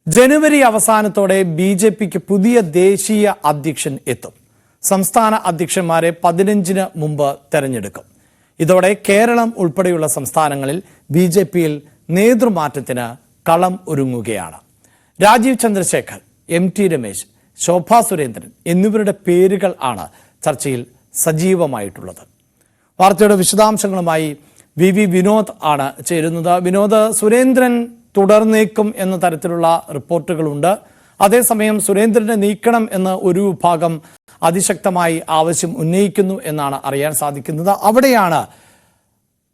ജനുവരി അവസാനത്തോടെ ബി.ജെ.പിക്ക് പുതിയ ദേശീയ അധ്യക്ഷൻ എത്തും. സംസ്ഥാന അധ്യക്ഷന്മാരെ 15-ന് മുമ്പ് തെരഞ്ഞെടുക്കും. ഇതോടെ കേരളം ഉൾപ്പെടെയുള്ള സംസ്ഥാനങ്ങളിൽ ബി.ജെ.പിയിൽ നേതൃമാറ്റത്തിന് കളം ഒരുങ്ങുകയാണ്. രാജീവ് ചന്ദ്രശേഖർ, എം.ടി. രമേശ്, ശോഭാ സുരേന്ദ്രൻ എന്നിവരുടെ പേരുകൾ ആണ് ചർച്ചയിൽ സജീവമായിട്ടുള്ളത്. വാർത്തയുടെ വിശദാംശങ്ങളുമായി വി വിനോദ് ആണ് ചേരുന്നത്. വിനോദ്, സുരേന്ദ്രൻ തുടർന്നേക്കും എന്ന തരത്തിലുള്ള റിപ്പോർട്ടുകളുണ്ട്. അതേസമയം സുരേന്ദ്രനെ നീക്കണം എന്ന് ഒരു വിഭാഗം അതിശക്തമായി ആവശ്യം ഉന്നയിക്കുന്നു എന്നാണ് അറിയാൻ സാധിക്കുന്നത്. അവിടെയാണ്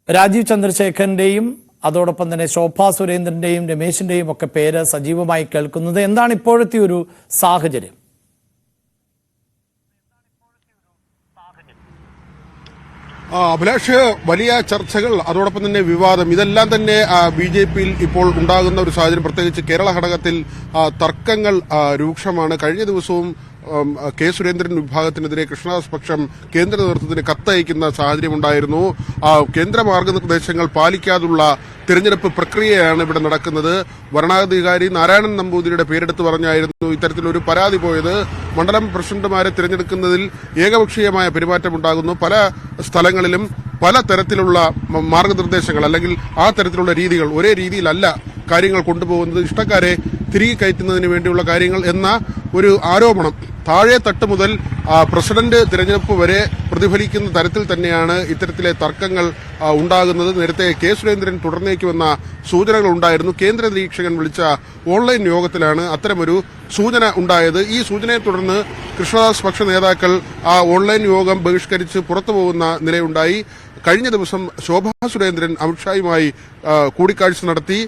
രാജീവ് ചന്ദ്രശേഖരന്റെയും അതോടൊപ്പം തന്നെ ശോഭാ സുരേന്ദ്രന്റെയും രമേശിന്റെയും ഒക്കെ പേര് സജീവമായി കേൾക്കുന്നത്. എന്താണ് ഇപ്പോഴത്തെ ഒരു സാഹചര്യം? അഭിലാഷ്, വലിയ ചർച്ചകൾ, അതോടൊപ്പം തന്നെ വിവാദം, ഇതെല്ലാം തന്നെ ബി.ജെ.പിയിൽ ഇപ്പോൾ ഉണ്ടാകുന്ന ഒരു സാഹചര്യം. പ്രത്യേകിച്ച് കേരള ഘടകത്തിൽ തർക്കങ്ങൾ രൂക്ഷമാണ്. കഴിഞ്ഞ ദിവസവും കെ സുരേന്ദ്രൻ വിഭാഗത്തിനെതിരെ കൃഷ്ണദാസ് പക്ഷം കേന്ദ്ര നേതൃത്വത്തിന് കത്തയക്കുന്ന സാഹചര്യമുണ്ടായിരുന്നു. കേന്ദ്ര മാർഗനിർദ്ദേശങ്ങൾ പാലിക്കാതുള്ള തിരഞ്ഞെടുപ്പ് പ്രക്രിയയാണ് ഇവിടെ നടക്കുന്നത്. വരണാധികാരി നാരായണൻ നമ്പൂതിരിയുടെ പേരെടുത്ത് പറഞ്ഞായിരുന്നു ഇത്തരത്തിലൊരു പരാതി പോയത്. മണ്ഡലം പ്രസിഡന്റുമാരെ തിരഞ്ഞെടുക്കുന്നതിൽ ഏകപക്ഷീയമായ പെരുമാറ്റമുണ്ടാകുന്നു. പല സ്ഥലങ്ങളിലും പല തരത്തിലുള്ള മാർഗനിർദ്ദേശങ്ങൾ അല്ലെങ്കിൽ ആ തരത്തിലുള്ള രീതികൾ, ഒരേ രീതിയിലല്ല കാര്യങ്ങൾ കൊണ്ടുപോകുന്നത്, ഇഷ്ടക്കാരെ തിരികെ കയറ്റുന്നതിന് വേണ്ടിയുള്ള കാര്യങ്ങൾ എന്ന ഒരു ആരോപണം താഴെ തട്ട് മുതൽ പ്രസിഡന്റ് തിരഞ്ഞെടുപ്പ് വരെ പ്രതിഫലിക്കുന്ന തരത്തിൽ തന്നെയാണ് ഇത്തരത്തിലെ തർക്കങ്ങൾ ഉണ്ടാകുന്നത്. നേരത്തെ കെ സുരേന്ദ്രൻ തുടർന്നേക്കുമെന്ന സൂചനകൾ ഉണ്ടായിരുന്നു. കേന്ദ്ര നിരീക്ഷകൻ വിളിച്ച ഓൺലൈൻ യോഗത്തിലാണ് അത്തരമൊരു സൂചന ഉണ്ടായത്. ഈ സൂചനയെ തുടർന്ന് കൃഷ്ണദാസ് പക്ഷ നേതാക്കൾ ആ ഓൺലൈൻ യോഗം ബഹിഷ്കരിച്ച് പുറത്തു പോകുന്ന നിലയുണ്ടായി. കഴിഞ്ഞ ദിവസം ശോഭാ സുരേന്ദ്രൻ അമിത്ഷായുമായി കൂടിക്കാഴ്ച നടത്തി.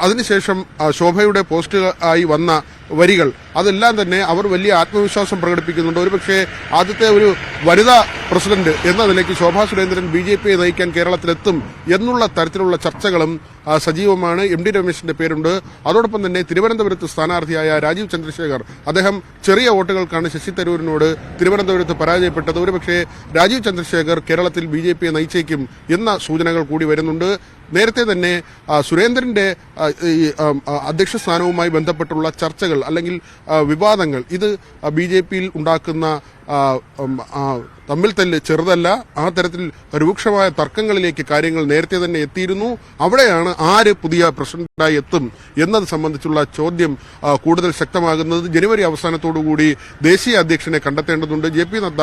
അതിനുശേഷം ശോഭയുടെ പോസ്റ്റ് ആയി വന്ന വരികൾ, അതെല്ലാം തന്നെ അവർ വലിയ ആത്മവിശ്വാസം പ്രകടിപ്പിക്കുന്നുണ്ട്. ഒരുപക്ഷെ ആദ്യത്തെ ഒരു വനിതാ പ്രസിഡന്റ് എന്ന നിലയ്ക്ക് ശോഭാ സുരേന്ദ്രൻ ബി.ജെ.പിയെ നയിക്കാൻ കേരളത്തിലെത്തും എന്നുള്ള തരത്തിലുള്ള ചർച്ചകളും സജീവമാണ്. എം.ടി. രമേശിന്റെ പേരുണ്ട്. അതോടൊപ്പം തന്നെ തിരുവനന്തപുരത്ത് സ്ഥാനാർത്ഥിയായ രാജീവ് ചന്ദ്രശേഖർ, അദ്ദേഹം ചെറിയ വോട്ടുകൾക്കാണ് ശശി തരൂരിനോട് തിരുവനന്തപുരത്ത് പരാജയപ്പെട്ടത്. ഒരുപക്ഷെ രാജീവ് ചന്ദ്രശേഖർ കേരളത്തിൽ ബി.ജെ.പിയെ നയിച്ചേക്കും എന്ന സൂചനകൾ കൂടി വരുന്നുണ്ട്. നേരത്തെ തന്നെ സുരേന്ദ്രന്റെ അധ്യക്ഷ സ്ഥാനവുമായി ബന്ധപ്പെട്ടുള്ള ചർച്ചകൾ അല്ലെങ്കിൽ വിവാദങ്ങൾ, ഇത് ബി.ജെ.പിയിൽ ഉണ്ടാക്കുന്ന തമ്മിൽ തല്ല് ചെറുതല്ല. ആ തരത്തിൽ രൂക്ഷമായ തർക്കങ്ങളിലേക്ക് കാര്യങ്ങൾ നേരത്തെ തന്നെ എത്തിയിരുന്നു. അവിടെയാണ് ആര് പുതിയ പ്രസിഡന്റായി എത്തും എന്നത് സംബന്ധിച്ചുള്ള ചോദ്യം കൂടുതൽ ശക്തമാകുന്നത്. ജനുവരി അവസാനത്തോടുകൂടി ദേശീയ അധ്യക്ഷനെ കണ്ടെത്തേണ്ടതുണ്ട്. ജെ.പി. നദ്ദ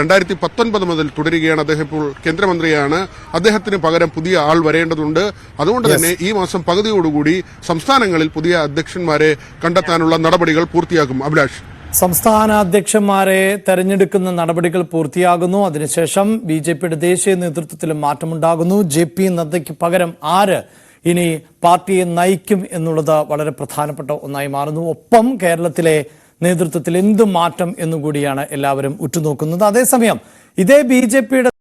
2019 മുതൽ തുടരുകയാണ്. അദ്ദേഹം ഇപ്പോൾ കേന്ദ്രമന്ത്രിയാണ്. അദ്ദേഹത്തിന് പകരം പുതിയ ആൾ വരേണ്ടതുണ്ട്. അതുകൊണ്ട് തന്നെ ഈ മാസം പകുതിയോടുകൂടി സംസ്ഥാനങ്ങളിൽ പുതിയ അധ്യക്ഷന്മാരെ കണ്ടെത്താനുള്ള നടപടികൾ പൂർത്തിയാക്കും. അഭിലാഷ്, സംസ്ഥാന അധ്യക്ഷന്മാരെ തെരഞ്ഞെടുക്കുന്ന നടപടികൾ പൂർത്തിയാകുന്നു. അതിനുശേഷം ബി.ജെ.പിയുടെ ദേശീയ നേതൃത്വത്തിലും മാറ്റമുണ്ടാകുന്നു. ജെ.പി. നദ്ദയ്ക്ക് പകരം ആര് ഇനി പാർട്ടിയെ നയിക്കും എന്നുള്ളത് വളരെ പ്രധാനപ്പെട്ട ഒന്നായി മാറുന്നു. ഒപ്പം കേരളത്തിലെ നേതൃത്വത്തിൽ എന്ത് മാറ്റം എന്നുകൂടിയാണ് എല്ലാവരും ഉറ്റുനോക്കുന്നത്. അതേസമയം ഇതേ ബി.ജെ.പിയുടെ